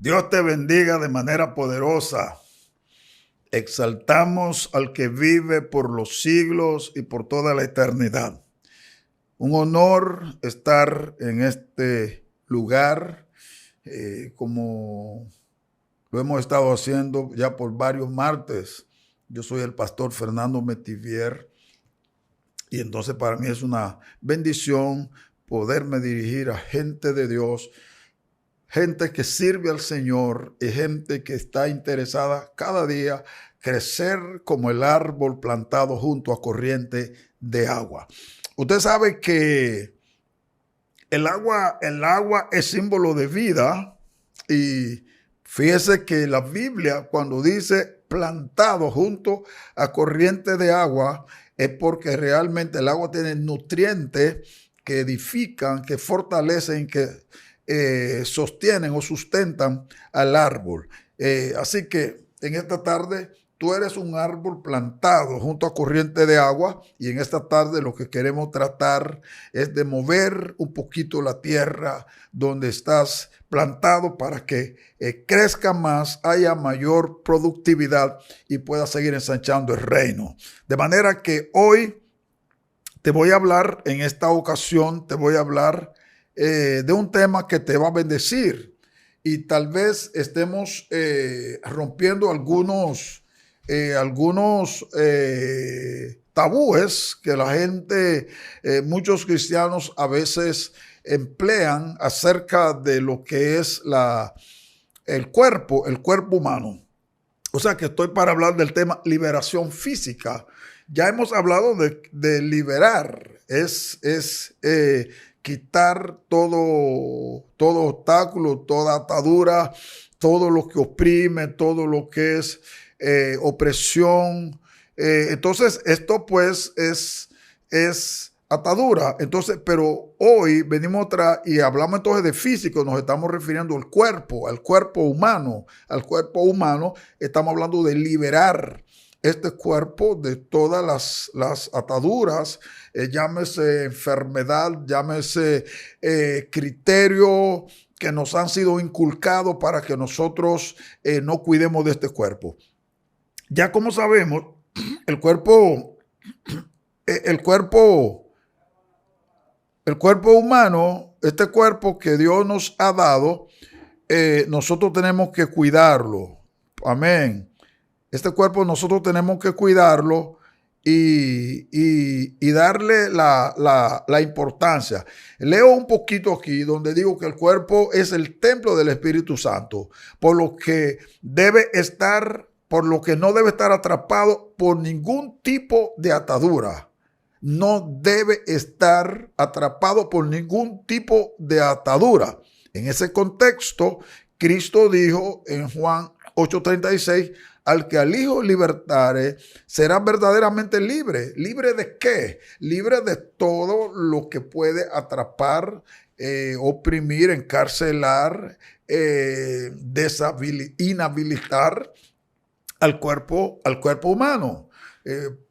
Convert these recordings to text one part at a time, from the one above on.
Dios te bendiga de manera poderosa. Exaltamos al que vive por los siglos y por toda la eternidad. Un honor estar en este lugar, como lo hemos estado haciendo ya por varios martes. Yo soy el pastor Fernando Metivier y entonces para mí es una bendición poderme dirigir a gente de Dios, gente que sirve al Señor y gente que está interesada cada día crecer como el árbol plantado junto a corriente de agua. Usted sabe que el agua es símbolo de vida, y fíjese que la Biblia, cuando dice plantado junto a corriente de agua, es porque realmente el agua tiene nutrientes que edifican, que fortalecen, que sostienen o sustentan al árbol. Así que en esta tarde tú eres un árbol plantado junto a corriente de agua, y en esta tarde lo que queremos tratar es de mover un poquito la tierra donde estás plantado para que crezca más, haya mayor productividad y pueda seguir ensanchando el reino. De manera que hoy te voy a hablar, en esta ocasión te voy a hablar de un tema que te va a bendecir, y tal vez estemos rompiendo algunos tabúes que la gente, muchos cristianos a veces emplean acerca de lo que es el cuerpo humano. O sea que estoy para hablar del tema liberación física. Ya hemos hablado de liberar, es quitar todo obstáculo, toda atadura, todo lo que oprime, todo lo que es opresión. Entonces esto pues es atadura. Entonces, pero hoy venimos y hablamos entonces de físico, nos estamos refiriendo al cuerpo humano. Estamos hablando de liberar este cuerpo de todas las ataduras, llámese enfermedad, llámese criterio que nos han sido inculcados para que nosotros no cuidemos de este cuerpo. Ya como sabemos, el cuerpo humano, este cuerpo que Dios nos ha dado, nosotros tenemos que cuidarlo. Amén. Este cuerpo nosotros tenemos que cuidarlo y darle la importancia. Leo un poquito aquí donde digo que el cuerpo es el templo del Espíritu Santo, por lo que no debe estar atrapado por ningún tipo de atadura. No debe estar atrapado por ningún tipo de atadura. En ese contexto, Cristo dijo en Juan 8:36, al que al Hijo libertare será verdaderamente libre. ¿Libre de qué? Libre de todo lo que puede atrapar, oprimir, encarcelar, inhabilitar al cuerpo humano.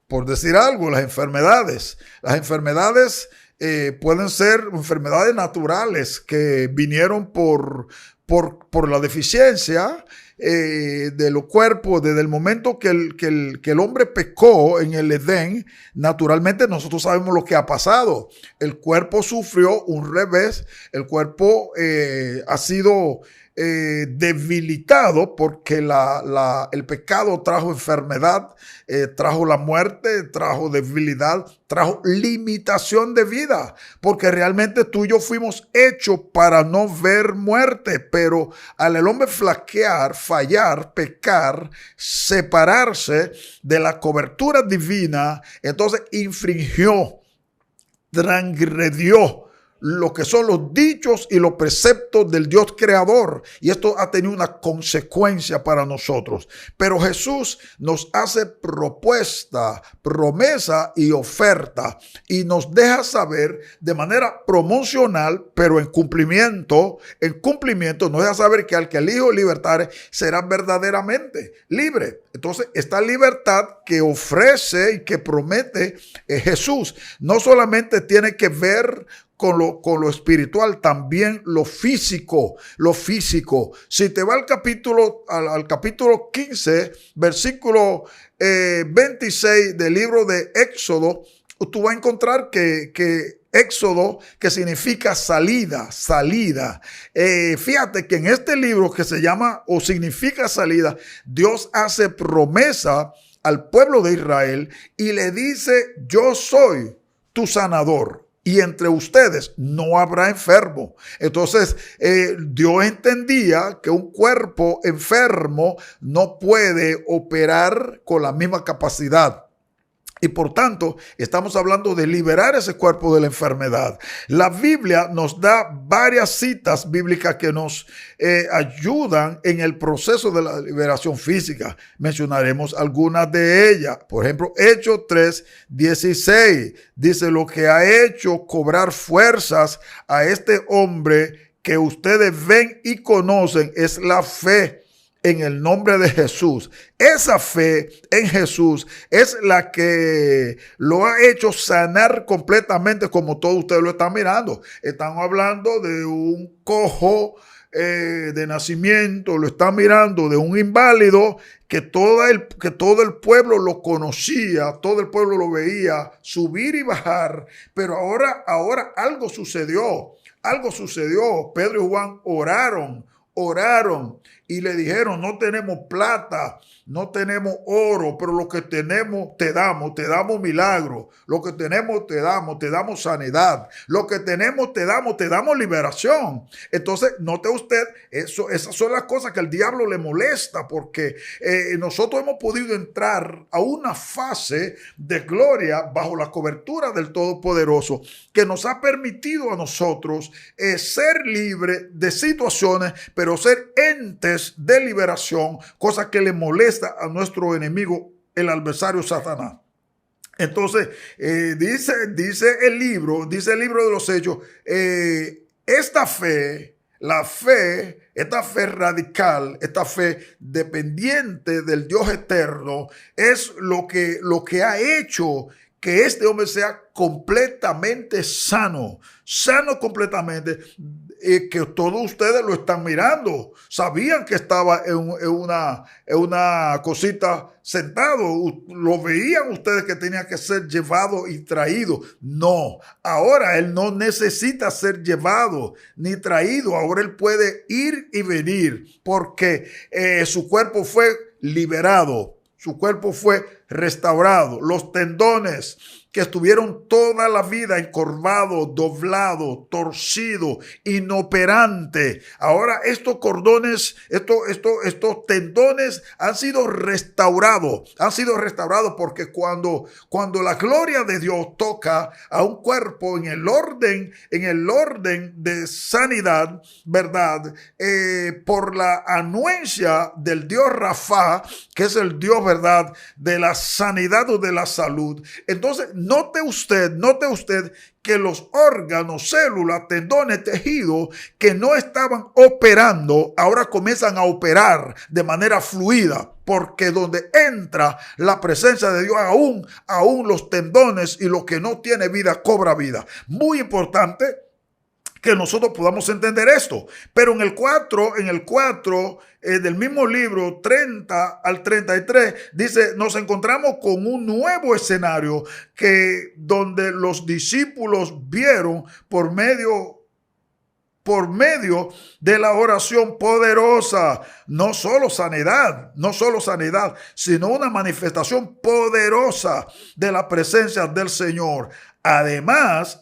Por decir algo, las enfermedades. Las enfermedades pueden ser enfermedades naturales que vinieron por la deficiencia de los cuerpos. Desde el momento que el hombre pecó en el Edén, naturalmente nosotros sabemos lo que ha pasado. El cuerpo sufrió un revés, el cuerpo ha sido debilitado porque el pecado trajo enfermedad, trajo la muerte, trajo debilidad, trajo limitación de vida, porque realmente tú y yo fuimos hechos para no ver muerte, pero al el hombre flaquear, fallar, pecar, separarse de la cobertura divina, entonces infringió, transgredió lo que son los dichos y los preceptos del Dios creador, y esto ha tenido una consecuencia para nosotros. Pero Jesús nos hace propuesta, promesa y oferta, y nos deja saber de manera promocional, pero en cumplimiento nos deja saber que al que el Hijo libertare será verdaderamente libre. Entonces, esta libertad que ofrece y que promete Jesús no solamente tiene que ver con lo espiritual, también lo físico, lo físico. Si te va al capítulo 15, versículo 26 del libro de Éxodo, tú vas a encontrar que Éxodo, que significa salida. Fíjate que en este libro que se llama o significa salida, Dios hace promesa al pueblo de Israel y le dice: yo soy tu sanador y entre ustedes no habrá enfermo. Entonces, Dios entendía que un cuerpo enfermo no puede operar con la misma capacidad. Y por tanto, estamos hablando de liberar ese cuerpo de la enfermedad. La Biblia nos da varias citas bíblicas que nos ayudan en el proceso de la liberación física. Mencionaremos algunas de ellas. Por ejemplo, Hechos 3:16 dice: lo que ha hecho cobrar fuerzas a este hombre que ustedes ven y conocen es la fe en el nombre de Jesús. Esa fe en Jesús es la que lo ha hecho sanar completamente, como todos ustedes lo están mirando. Estamos hablando de un cojo de nacimiento, lo están mirando, de un inválido que todo el pueblo lo conocía, todo el pueblo lo veía subir y bajar, pero ahora algo sucedió. Pedro y Juan oraron y le dijeron: no tenemos plata, no tenemos oro, pero lo que tenemos te damos milagro. Lo que tenemos te damos sanidad. Lo que tenemos te damos liberación. Entonces, note usted, esas son las cosas que al diablo le molesta, porque nosotros hemos podido entrar a una fase de gloria bajo la cobertura del Todopoderoso, que nos ha permitido a nosotros ser libres de situaciones, pero ser entes de liberación, cosa que le molesta a nuestro enemigo, el adversario Satanás. Entonces, dice el libro de los Hechos, esta fe radical, esta fe dependiente del Dios eterno, es lo que ha hecho que este hombre sea completamente sano completamente, que todos ustedes lo están mirando. Sabían que estaba en una cosita sentado. Lo veían ustedes que tenía que ser llevado y traído. No, ahora él no necesita ser llevado ni traído. Ahora él puede ir y venir, porque su cuerpo fue liberado. Su cuerpo fue restaurado. Los tendones que estuvieron toda la vida encorvados, doblados, torcidos, inoperantes. Ahora estos cordones, estos tendones han sido restaurados. Porque cuando la gloria de Dios toca a un cuerpo en el orden de sanidad, ¿verdad? Por la anuencia del Dios Rafa, que es el Dios, ¿verdad?, de la sanidad o de la salud. Entonces, note usted que los órganos, células, tendones, tejidos que no estaban operando, ahora comienzan a operar de manera fluida, porque donde entra la presencia de Dios, aún los tendones y lo que no tiene vida cobra vida. Muy importante que nosotros podamos entender esto. Pero en el 4 del mismo libro, 30 al 33, dice: nos encontramos con un nuevo escenario donde los discípulos vieron por medio de la oración poderosa, no solo sanidad, sino una manifestación poderosa de la presencia del Señor. Además,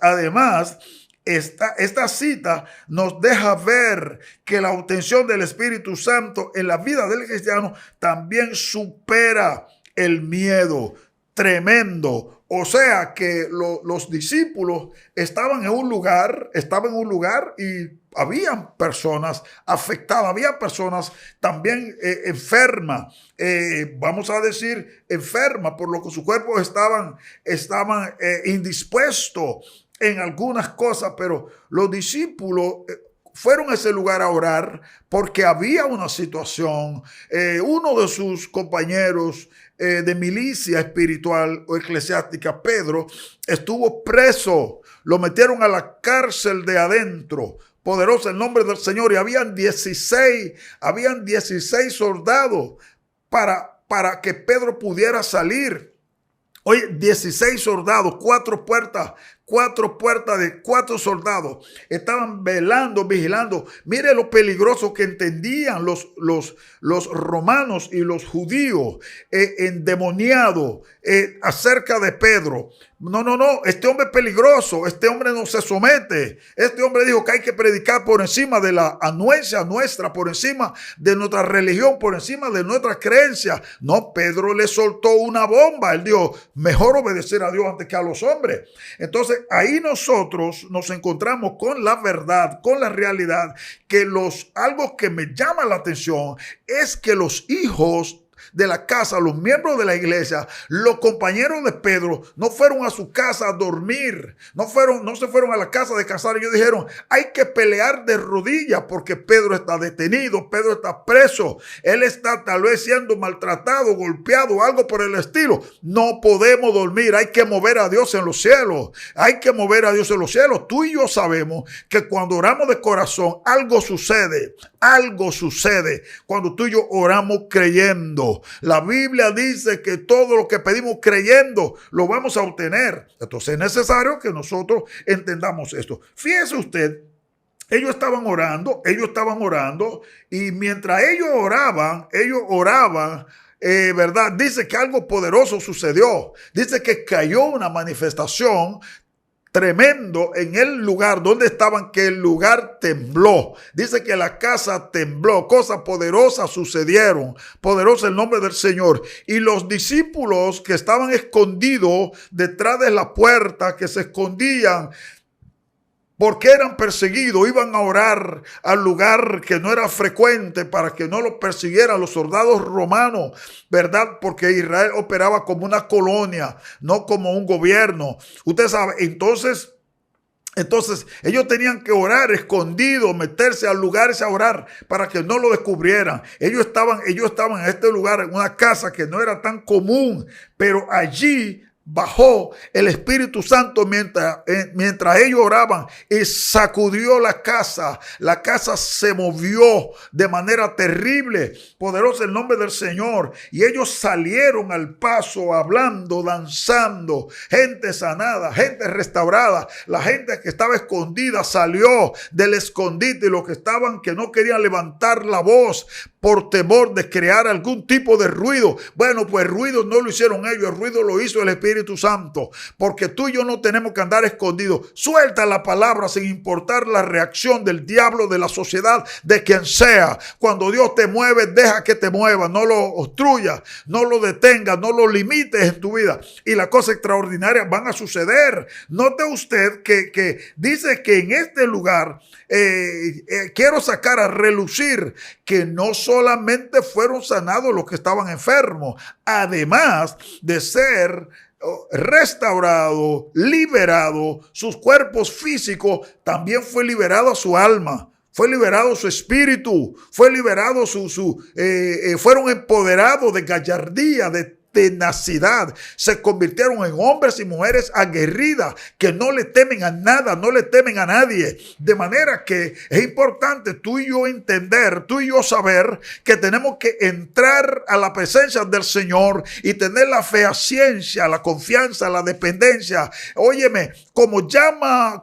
esta cita nos deja ver que la obtención del Espíritu Santo en la vida del cristiano también supera el miedo. Tremendo. O sea que los discípulos estaban en un lugar y habían personas afectadas, había personas también enfermas, vamos a decir enfermas, por lo que sus cuerpos estaban indispuestos en algunas cosas, pero los discípulos fueron a ese lugar a orar porque había una situación. Uno de sus compañeros de milicia espiritual o eclesiástica, Pedro, estuvo preso. Lo metieron a la cárcel de adentro. Poderoso el nombre del Señor. Y habían 16 soldados para que Pedro pudiera salir. Oye, 16 soldados, 4 puertas de 4 soldados estaban velando, vigilando. Mire lo peligroso que entendían los romanos y los judíos endemoniados acerca de Pedro. No, este hombre es peligroso, este hombre no se somete. Este hombre dijo que hay que predicar por encima de la anuencia nuestra, por encima de nuestra religión, por encima de nuestra creencia. No, Pedro le soltó una bomba. Él dijo, mejor obedecer a Dios antes que a los hombres. Entonces, ahí nosotros nos encontramos con la verdad, con la realidad, que algo que me llama la atención es que los hijos de la casa, los miembros de la iglesia, los compañeros de Pedro, no fueron a su casa a dormir, no se fueron a la casa a descansar. Ellos dijeron, hay que pelear de rodillas porque Pedro está detenido, Pedro está preso, él está tal vez siendo maltratado, golpeado, algo por el estilo. No podemos dormir, hay que mover a Dios en los cielos, hay que mover a Dios en los cielos. Tú y yo sabemos que cuando oramos de corazón, algo sucede cuando tú y yo oramos creyendo. La Biblia dice que todo lo que pedimos creyendo lo vamos a obtener. Entonces es necesario que nosotros entendamos esto. Fíjese usted, ellos estaban orando y mientras ellos oraban, ¿verdad? Dice que algo poderoso sucedió. Dice que cayó una manifestación tremendo en el lugar donde estaban, que el lugar tembló. Dice que la casa tembló, cosas poderosas sucedieron. Poderoso el nombre del Señor. Y los discípulos que estaban escondidos detrás de la puerta, que se escondían porque eran perseguidos, iban a orar al lugar que no era frecuente para que no los persiguieran los soldados romanos, ¿verdad? Porque Israel operaba como una colonia, no como un gobierno. Usted sabe, entonces ellos tenían que orar escondidos, meterse a lugares a orar para que no lo descubrieran. Ellos estaban en este lugar, en una casa que no era tan común, pero allí bajó el Espíritu Santo mientras ellos oraban y sacudió la casa. La casa se movió de manera terrible. Poderoso el nombre del Señor. Y ellos salieron al paso hablando, danzando. Gente sanada, gente restaurada. La gente que estaba escondida salió del escondite y los que no querían levantar la voz por temor de crear algún tipo de ruido. Bueno, pues el ruido no lo hicieron ellos, el ruido lo hizo el Espíritu Santo, porque tú y yo no tenemos que andar escondidos. Suelta la palabra sin importar la reacción del diablo, de la sociedad, de quien sea. Cuando Dios te mueve, deja que te mueva, no lo obstruyas, no lo detengas, no lo limites en tu vida y las cosas extraordinarias van a suceder. Note usted que dice que en este lugar quiero sacar a relucir que no solamente fueron sanados los que estaban enfermos, además de ser restaurados, liberados, sus cuerpos físicos, también fue liberado su alma. Fue liberado su espíritu, fue liberado fueron empoderados de gallardía, de tenacidad, se convirtieron en hombres y mujeres aguerridas que no le temen a nada, no le temen a nadie. De manera que es importante tú y yo entender, tú y yo saber que tenemos que entrar a la presencia del Señor y tener la fehaciencia, la confianza, la dependencia. Óyeme, como llama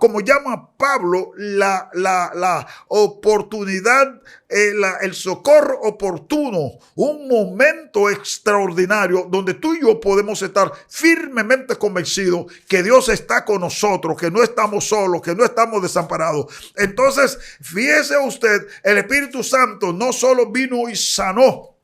Pablo la oportunidad, el socorro oportuno, un momento extraordinario donde tú y yo podemos estar firmemente convencidos que Dios está con nosotros, que no estamos solos, que no estamos desamparados. Entonces, fíjese usted, el Espíritu Santo no solo vino y sanó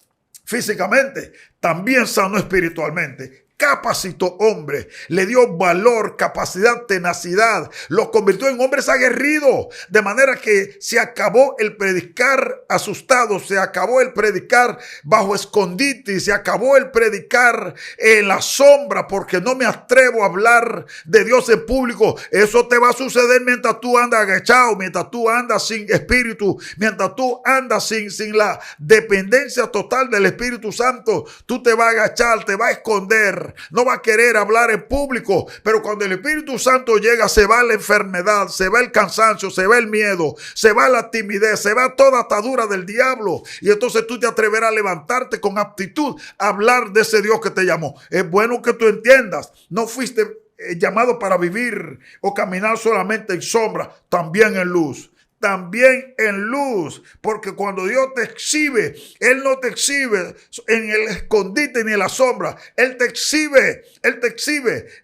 físicamente, también sanó espiritualmente. capacitó hombres, le dio valor, capacidad, tenacidad, los convirtió en hombres aguerridos, de manera que se acabó el predicar asustado, se acabó el predicar bajo escondite, se acabó el predicar en la sombra porque no me atrevo a hablar de Dios en público. Eso te va a suceder mientras tú andas agachado, mientras tú andas sin espíritu, mientras tú andas sin la dependencia total del Espíritu Santo. Tú te vas a agachar, te vas a esconder, no vas a querer hablar en público, pero cuando el Espíritu Santo llega, se va la enfermedad, se va el cansancio, se va el miedo, se va la timidez, se va toda atadura del diablo, y entonces tú te atreverás a levantarte con aptitud a hablar de ese Dios que te llamó. Es bueno que tú entiendas, no fuiste llamado para vivir o caminar solamente en sombra, también en luz. También en luz, porque cuando Dios te exhibe, Él no te exhibe en el escondite ni en la sombra, Él te exhibe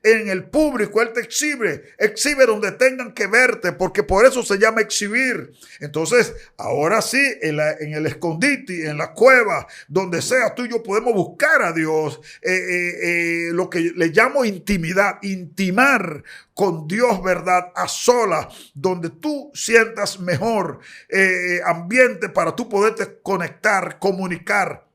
en el público, Él te exhibe donde tengan que verte, porque por eso se llama exhibir. Entonces, ahora sí, en el escondite, en la cueva, donde sea, tú y yo podemos buscar a Dios, lo que le llamo intimidad, intimar con Dios, ¿verdad? A solas, donde tú sientas mejor ambiente para tú poderte conectar, comunicar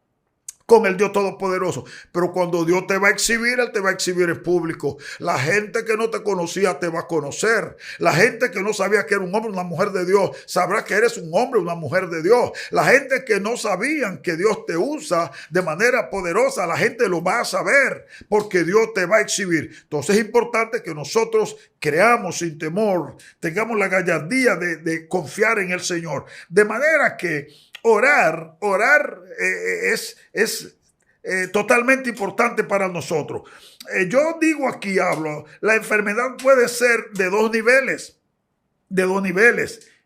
con el Dios Todopoderoso. Pero cuando Dios te va a exhibir, Él te va a exhibir en público. La gente que no te conocía te va a conocer. La gente que no sabía que era un hombre o una mujer de Dios sabrá que eres un hombre o una mujer de Dios. La gente que no sabían que Dios te usa de manera poderosa, la gente lo va a saber porque Dios te va a exhibir. Entonces es importante que nosotros creamos sin temor, tengamos la gallardía de confiar en el Señor. De manera que orar es totalmente importante para nosotros. Yo digo aquí, hablo, la enfermedad puede ser de dos niveles,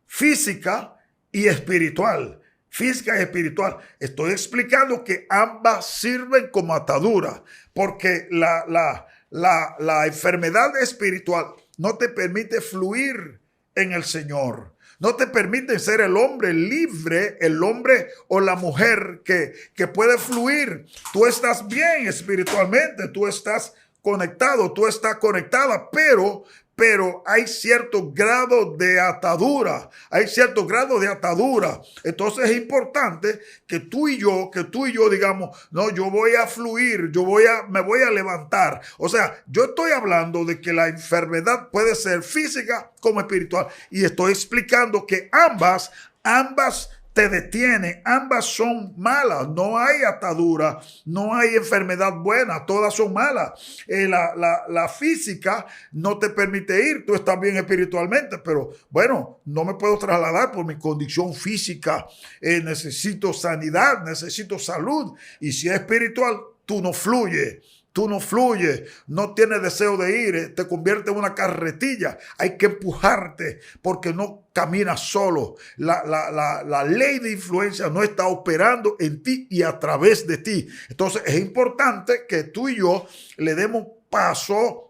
física y espiritual. Física y espiritual. Estoy explicando que ambas sirven como atadura, porque la enfermedad espiritual no te permite fluir en el Señor. No te permite ser el hombre libre, el hombre o la mujer que puede fluir. Tú estás bien espiritualmente, tú estás conectado, tú estás conectada, pero hay cierto grado de atadura, Entonces es importante que tú y yo digamos, no, yo voy a fluir, me voy a levantar. O sea, yo estoy hablando de que la enfermedad puede ser física como espiritual, y estoy explicando que ambas te detienen, ambas son malas, no hay atadura, no hay enfermedad buena, todas son malas. La física no te permite ir, tú estás bien espiritualmente, pero bueno, no me puedo trasladar por mi condición física, necesito sanidad, necesito salud, y si es espiritual, tú no fluyes, no tienes deseo de ir, te convierte en una carretilla, hay que empujarte porque no caminas solo. La ley de influencia no está operando en ti y a través de ti. Entonces es importante que tú y yo le demos paso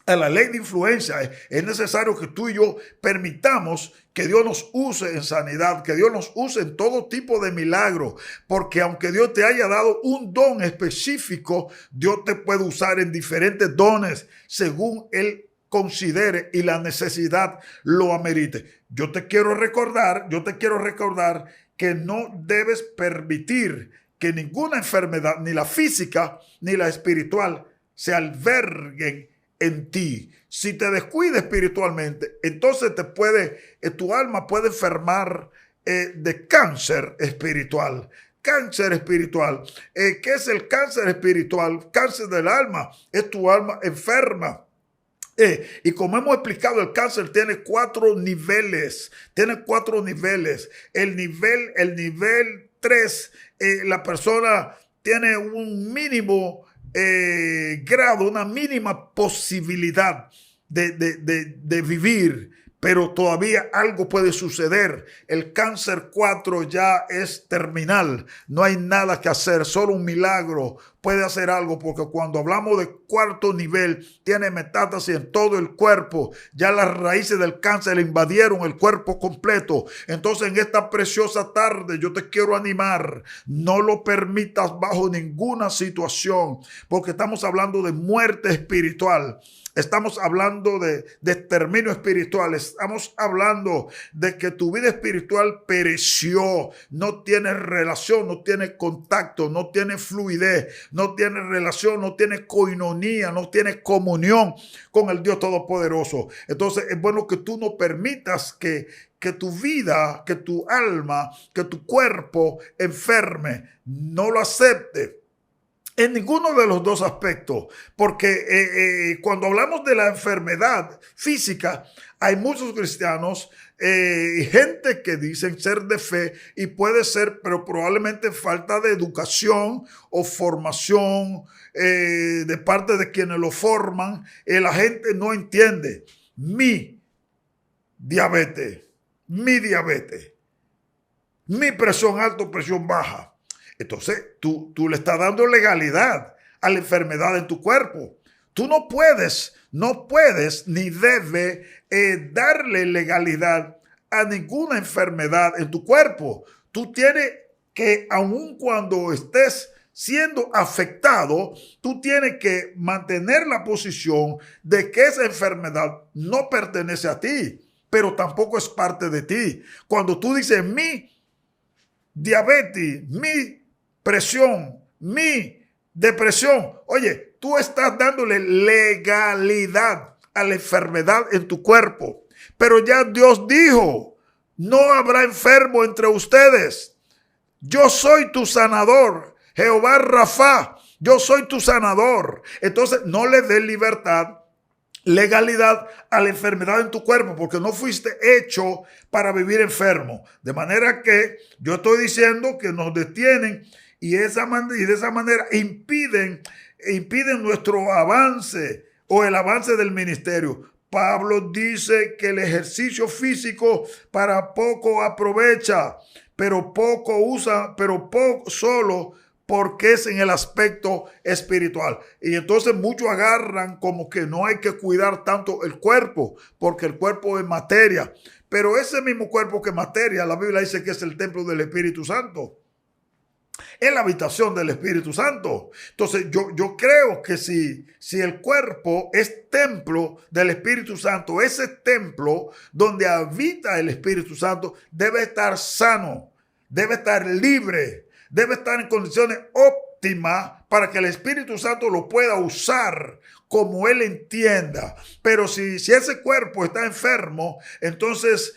a la ley de influencia. Es necesario que tú y yo permitamos que Dios nos use en sanidad, que Dios nos use en todo tipo de milagros, porque aunque Dios te haya dado un don específico, Dios te puede usar en diferentes dones según Él considere y la necesidad lo amerite. Yo te quiero recordar que no debes permitir que ninguna enfermedad, ni la física ni la espiritual, se alberguen en ti. Si te descuidas espiritualmente, entonces tu alma puede enfermar de cáncer espiritual. Cáncer espiritual. ¿Qué es el cáncer espiritual? Cáncer del alma. Es tu alma enferma. Y como hemos explicado, el cáncer tiene 4 niveles. El nivel 3, la persona tiene un mínimo grado, una mínima posibilidad de vivir, pero todavía algo puede suceder. El cáncer 4 ya es terminal, no hay nada que hacer, solo un milagro puede hacer algo, porque cuando hablamos de cuarto nivel, tiene metástasis en todo el cuerpo. Ya las raíces del cáncer invadieron el cuerpo completo. Entonces, en esta preciosa tarde, yo te quiero animar. No lo permitas bajo ninguna situación, porque estamos hablando de muerte espiritual. Estamos hablando de exterminio espiritual. Estamos hablando de que tu vida espiritual pereció. No tiene relación, no tiene contacto, no tiene fluidez, no tiene relación, no tiene coinonía, no tiene comunión con el Dios Todopoderoso. Entonces es bueno que tú no permitas que tu vida, que tu alma, que tu cuerpo enferme. No lo aceptes en ninguno de los dos aspectos, porque cuando hablamos de la enfermedad física, hay muchos cristianos y gente que dicen ser de fe, y puede ser, pero probablemente falta de educación o formación de parte de quienes lo forman. La gente no entiende mi diabetes, mi presión alta o presión baja. Entonces, tú le estás dando legalidad a la enfermedad en tu cuerpo. Tú no puedes ni debes darle legalidad a ninguna enfermedad en tu cuerpo. Tú tienes que, aun cuando estés siendo afectado, tú tienes que mantener la posición de que esa enfermedad no pertenece a ti, pero tampoco es parte de ti. Cuando tú dices mi diabetes, mi presión, mi depresión, oye, tú estás dándole legalidad a la enfermedad en tu cuerpo. Pero ya Dios dijo, no habrá enfermo entre ustedes. Yo soy tu sanador, Jehová Rafa, yo soy tu sanador. Entonces no le des legalidad a la enfermedad en tu cuerpo, porque no fuiste hecho para vivir enfermo. De manera que yo estoy diciendo que nos detienen y de esa manera impiden nuestro avance o el avance del ministerio. Pablo dice que el ejercicio físico para poco aprovecha, pero poco usa, pero poco solo porque es en el aspecto espiritual. Y entonces muchos agarran como que no hay que cuidar tanto el cuerpo, porque el cuerpo es materia. Pero ese mismo cuerpo que es materia, la Biblia dice que es el templo del Espíritu Santo. Es la habitación del Espíritu Santo. Entonces yo creo que si el cuerpo es templo del Espíritu Santo, ese templo donde habita el Espíritu Santo debe estar sano, debe estar libre, debe estar en condiciones óptimas para que el Espíritu Santo lo pueda usar como Él entienda. Pero si ese cuerpo está enfermo, entonces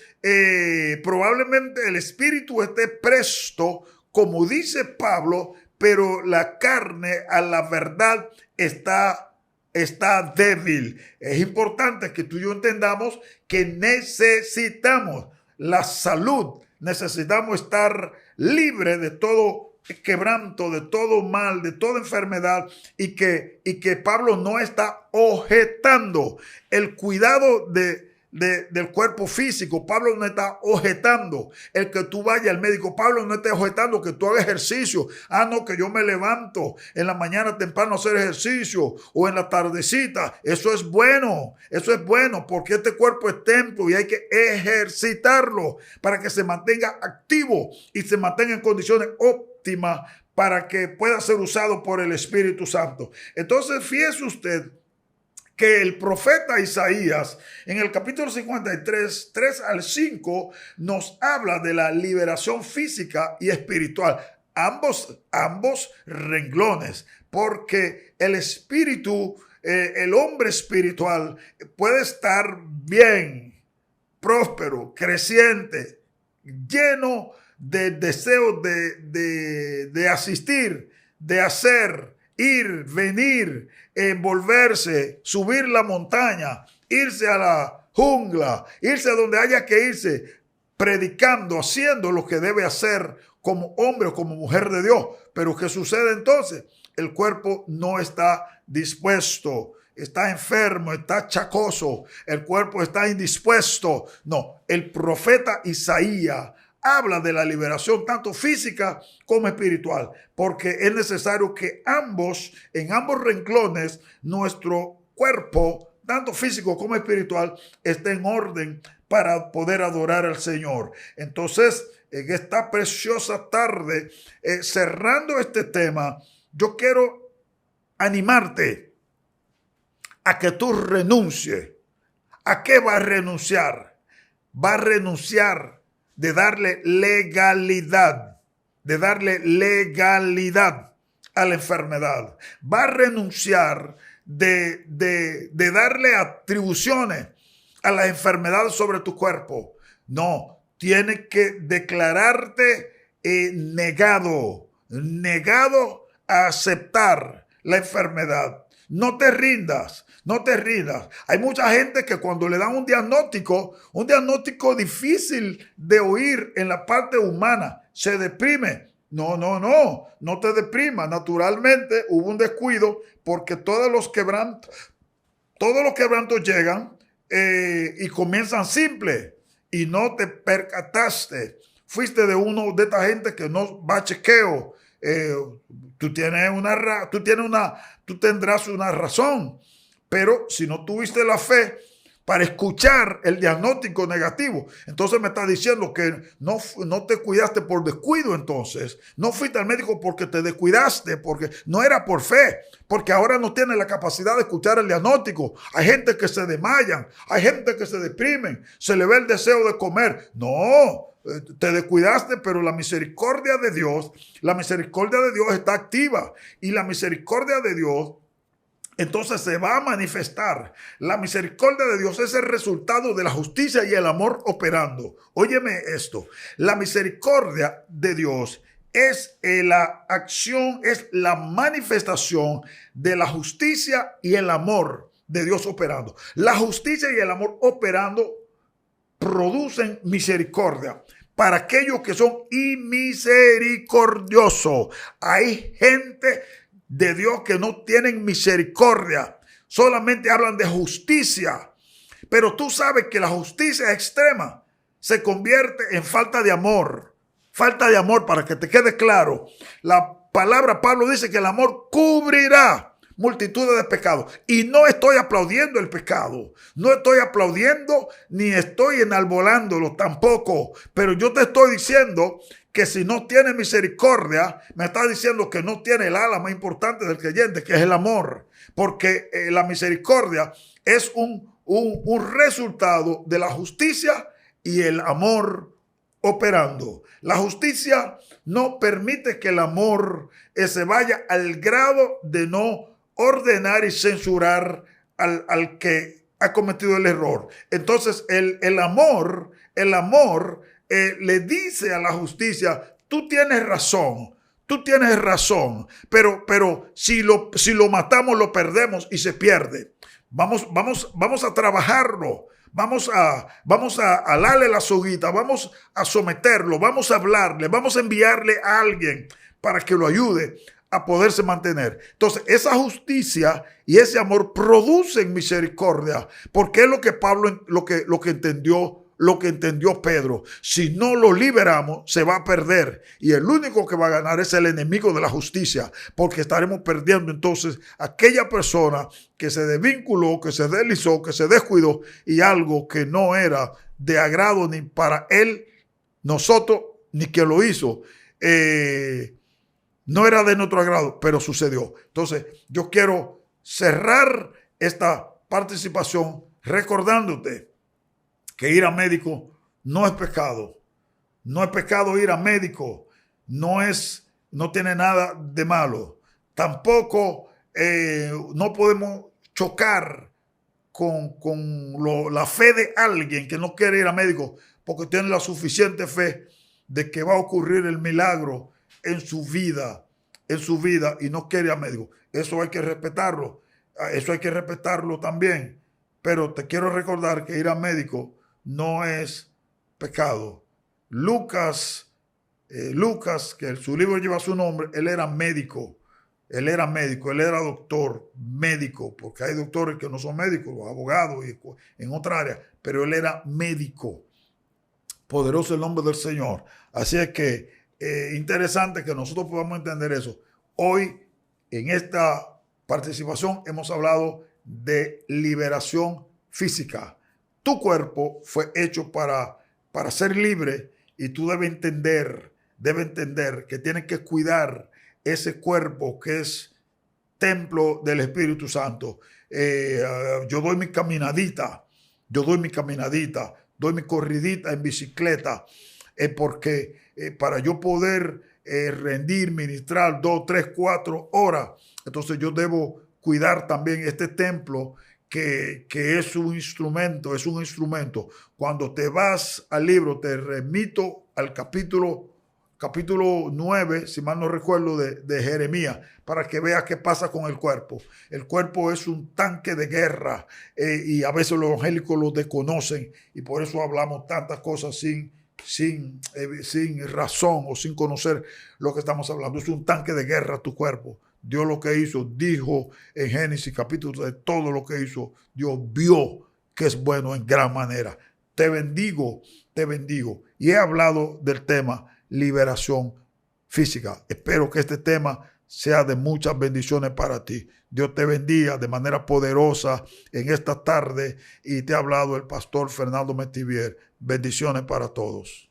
probablemente el Espíritu esté presto, como dice Pablo, pero la carne a la verdad está débil. Es importante que tú y yo entendamos que necesitamos la salud, necesitamos estar libre de todo quebranto, de todo mal, de toda enfermedad, y que Pablo no está objetando el cuidado del cuerpo físico. Pablo no está objetando el que tú vayas al médico. Pablo no está objetando que tú hagas ejercicio. No, que yo me levanto en la mañana temprano a hacer ejercicio o en la tardecita. Eso es bueno porque este cuerpo es templo y hay que ejercitarlo para que se mantenga activo y se mantenga en condiciones óptimas para que pueda ser usado por el Espíritu Santo. Entonces, fíjese usted que el profeta Isaías en el capítulo 53, 3 al 5, nos habla de la liberación física y espiritual. Ambos renglones, porque el espíritu, el hombre espiritual puede estar bien, próspero, creciente, lleno de deseos de asistir, de hacer, ir, venir, envolverse, subir la montaña, irse a la jungla, irse a donde haya que irse, predicando, haciendo lo que debe hacer como hombre o como mujer de Dios. Pero ¿qué sucede entonces? El cuerpo no está dispuesto, está enfermo, está chacoso, el cuerpo está indispuesto. No, el profeta Isaías habla de la liberación tanto física como espiritual, porque es necesario que en ambos renglones, nuestro cuerpo, tanto físico como espiritual, esté en orden para poder adorar al Señor. Entonces, en esta preciosa tarde, cerrando este tema, yo quiero animarte a que tú renuncies. ¿A qué va a renunciar? Va a renunciar de darle legalidad a la enfermedad. Va a renunciar de darle atribuciones a la enfermedad sobre tu cuerpo. No, tienes que declararte negado a aceptar la enfermedad. No te rindas. Hay mucha gente que cuando le dan un diagnóstico difícil de oír en la parte humana, se deprime. No te deprimas. Naturalmente hubo un descuido porque todos los quebrantos llegan y comienzan simples y no te percataste. Fuiste de uno de esta gente que no va a chequeo. Tú tendrás una razón, pero si no tuviste la fe para escuchar el diagnóstico negativo, entonces me estás diciendo que no te cuidaste por descuido. Entonces no fuiste al médico porque te descuidaste, porque no era por fe, porque ahora no tienes la capacidad de escuchar el diagnóstico. Hay gente que se desmayan, hay gente que se deprimen, se le ve el deseo de comer. No, te descuidaste, pero la misericordia de Dios está activa, y la misericordia de Dios entonces se va a manifestar. La misericordia de Dios es el resultado de la justicia y el amor operando. Óyeme esto, la misericordia de Dios es la acción, es la manifestación de la justicia y el amor de Dios operando. La justicia y el amor operando producen misericordia para aquellos que son inmisericordiosos. Hay gente de Dios que no tienen misericordia, solamente hablan de justicia. Pero tú sabes que la justicia extrema se convierte en falta de amor. Falta de amor, para que te quede claro. La palabra, Pablo dice que el amor cubrirá multitudes de pecados. Y no estoy aplaudiendo el pecado. No estoy aplaudiendo ni estoy enalbolándolo tampoco. Pero yo te estoy diciendo que si no tiene misericordia, me está diciendo que no tiene el ala más importante del creyente, que es el amor. Porque la misericordia es un resultado de la justicia y el amor operando. La justicia no permite que el amor se vaya al grado de no ordenar y censurar al que ha cometido el error. Entonces el amor le dice a la justicia: tú tienes razón, pero si lo matamos, lo perdemos y se pierde. Vamos a trabajarlo. Vamos a darle la soguita, vamos a someterlo, vamos a hablarle, vamos a enviarle a alguien para que lo ayude a poderse mantener. Entonces, esa justicia y ese amor producen misericordia, porque es lo que Pablo, lo que entendió Pedro. Si no lo liberamos, se va a perder, y el único que va a ganar es el enemigo de la justicia, porque estaremos perdiendo entonces aquella persona que se desvinculó, que se deslizó, que se descuidó, y algo que no era de agrado ni para él, nosotros, ni que lo hizo, no era de nuestro agrado, pero sucedió. Entonces, yo quiero cerrar esta participación recordándote que ir a médico no es pecado. No es pecado ir a médico. No tiene nada de malo. Tampoco no podemos chocar con la fe de alguien que no quiere ir a médico porque tiene la suficiente fe de que va a ocurrir el milagro en su vida y no quiere ir a médico. Eso hay que respetarlo. Eso hay que respetarlo también. Pero te quiero recordar que ir a médico no es pecado. Lucas, que su libro lleva su nombre, él era médico, él era doctor, médico, porque hay doctores que no son médicos, abogados y en otra área, pero él era médico. Poderoso el nombre del Señor. Así es que interesante que nosotros podamos entender eso. Hoy, en esta participación, hemos hablado de liberación física. Tu cuerpo fue hecho para ser libre y tú debes entender que tienes que cuidar ese cuerpo que es templo del Espíritu Santo. Yo doy mi caminadita, doy mi corridita en bicicleta, porque para yo poder rendir, ministrar 2, 3, 4 horas, entonces yo debo cuidar también este templo que es un instrumento, Cuando te vas al libro, te remito al capítulo 9, si mal no recuerdo, de Jeremías, para que veas qué pasa con el cuerpo. El cuerpo es un tanque de guerra y a veces los evangélicos lo desconocen y por eso hablamos tantas cosas sin razón o sin conocer lo que estamos hablando. Es un tanque de guerra tu cuerpo. Dios lo que hizo, dijo en Génesis capítulo 3, todo lo que hizo, Dios vio que es bueno en gran manera. Te bendigo. Y he hablado del tema liberación física. Espero que este tema sea de muchas bendiciones para ti. Dios te bendiga de manera poderosa en esta tarde y te ha hablado el pastor Fernando Metivier. Bendiciones para todos.